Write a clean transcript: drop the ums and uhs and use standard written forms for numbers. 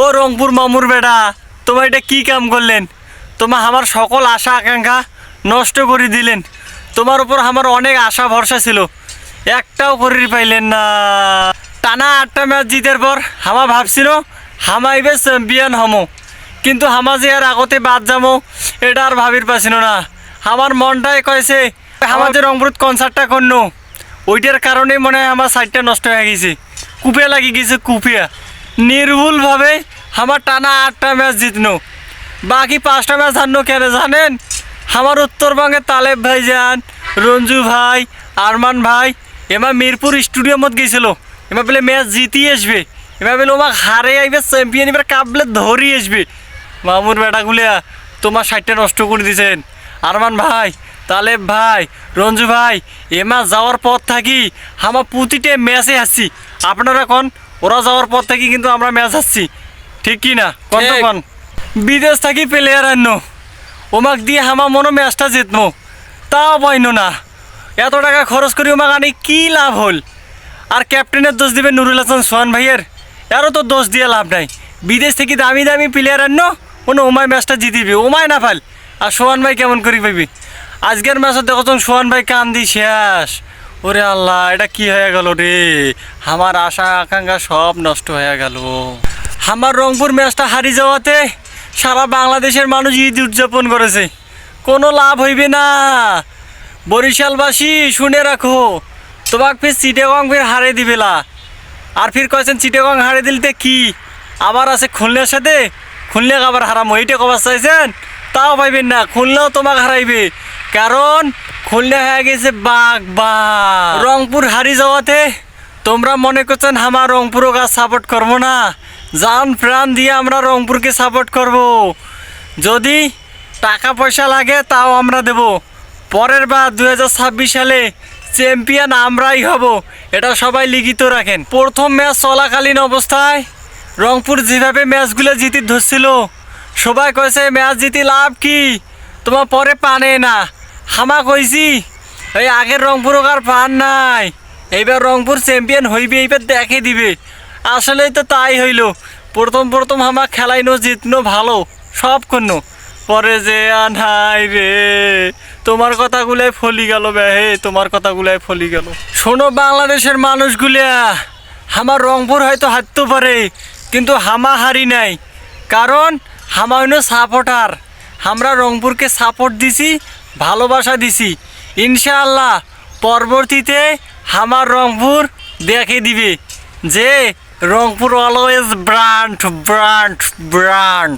ও রংপুর মামুর বেটা, তোমার এটা কি কাম করলেন? তোমার আমার সকল আশা আকাঙ্ক্ষা নষ্ট করে দিলেন। তোমার উপর আমার অনেক আশা ভরসা ছিল, একটাও করে পাইলেন না। টানা 8টা ম্যাচ জিতার পর হামা ভাবছিল হামা এবার চ্যাম্পিয়ন হমো, কিন্তু হামা যে আর আগতে বাদ যাবো এটা আর ভাবির পাছিল না। আমার মনটাই কয়েছে আমার যে রংপুরত কনসার্টটা করলো ওইটার কারণেই মনে হয় আমার সাইডটা নষ্ট হয়ে গেছে, কুপিয়া লাগি গেছে কুপিয়া। নির্ভুলভাবে আমার টানা 8টা ম্যাচ জিতনো, বাকি 5টা ম্যাচ হারনো কেন জানেন? আমার উত্তরবঙ্গের তালেব ভাইজান, রঞ্জু ভাই, আরমান ভাই এবার মিরপুর স্টেডিয়ামত গেছিল, এবার বলে ম্যাচ জিতিয়ে আসবে, এবার বলে ওমাক হারে আইবে চ্যাম্পিয়ন, এবার কাপ বলে ধরিয়ে আসবে। মামুর বেটাগুলিয়া তোমার সাইডটা নষ্ট করে দিয়েছেন। আরমান ভাই, তালেব ভাই, রঞ্জু ভাই, এ ম্যাচ যাওয়ার পর থাকি আমার প্রতিটা ম্যাচে আসছি। আপনারা কন ওরা যাওয়ার পর থাকি কিন্তু আমরা ম্যাচ আসছি, ঠিক কি না? কন তো কন। বিদেশ থাকি প্লেয়ার আনো, ওমাক দিয়ে আমার মনে ম্যাচটা জিতমো, তাও পাইনো না। এত টাকা খরচ করি ওমাক আনি কি লাভ হল? আর ক্যাপ্টেনের দোষ দিবে নুরুল হাসান সোহান ভাইয়ের, এরও তো দোষ দিয়ে লাভ নাই। বিদেশ থেকে দামি দামি প্লেয়ার আনো কোনো ওমায় ম্যাচটা জিতিবি, ওমায় না ফাল। আর সোহান ভাই কেমন করি পাবি? আজকের ম্যাচত দেখো তো সোহান ভাই কান্দি শেষ। ওরে আল্লাহ, এটা কি হয়ে গেল রে? আমার আশা আকাঙ্ক্ষা সব নষ্ট হয়ে গেল। আমার রংপুর ম্যাচটা হারি যাওয়াতে সারা বাংলাদেশের মানুষ ঈদ উদযাপন করেছে, কোনো লাভ হইবে না। বরিশালবাসী শুনে রাখো, তোমাকে ফির চিটাগং ফির হারে দিবেলা। আর ফির কয়েছেন চিটাগং হারে দিলতে কি আবার আছে খুলনার সাথে, খুলনাকে আবার হারামো এইটা কবার চাইছেন? তাও পাইবেন না, খুলনাও তোমাকে হারাইবে, কারণ খুলনা হয়ে গেছে বাঘ বাঘ। রংপুর হারি যাওয়াতে তোমরা মনে করছেন আমার রংপুরও কাজ সাপোর্ট করবো না? জান প্রাণ দিয়ে আমরা রংপুরকে সাপোর্ট করব। যদি টাকা পয়সা লাগে তাও আমরা দেব। পরের বার 2026 সালে চ্যাম্পিয়ন আমরাই হব, এটা সবাই লিখিত রাখেন। প্রথম ম্যাচ চলাকালীন অবস্থায় রংপুর যেভাবে ম্যাচগুলো জিতি ধরছিল, সবাই কয়েছে ম্যাচ জিতি লাভ কি, তোমার পরে পানে না। হামা কইছি এই আগের রংপুর আর পান নাই, এইবার রংপুর চ্যাম্পিয়ন হইবে, এইবার দেখে দিবে। আসলেই তো তাই হইল। প্রথম হামা খেলাইনো জিতনো ভালো সব করনো, পরে যে আনাই রে, তোমার কথাগুলাই ফলি গেল হে, তোমার কথাগুলাই ফলি গেল। শোনো বাংলাদেশের মানুষগুলা, আমার রংপুর হয়তো হারতে পারে কিন্তু হামা হারি নাই, কারণ হামা হইল সাপোর্টার। আমরা রংপুরকে সাপোর্ট দিছি, ভালোবাসা দিছি। ইনশাআল্লাহ পরবর্তীতে আমার রংপুর দেখে দিবে যে Rangpur always brand brand brand.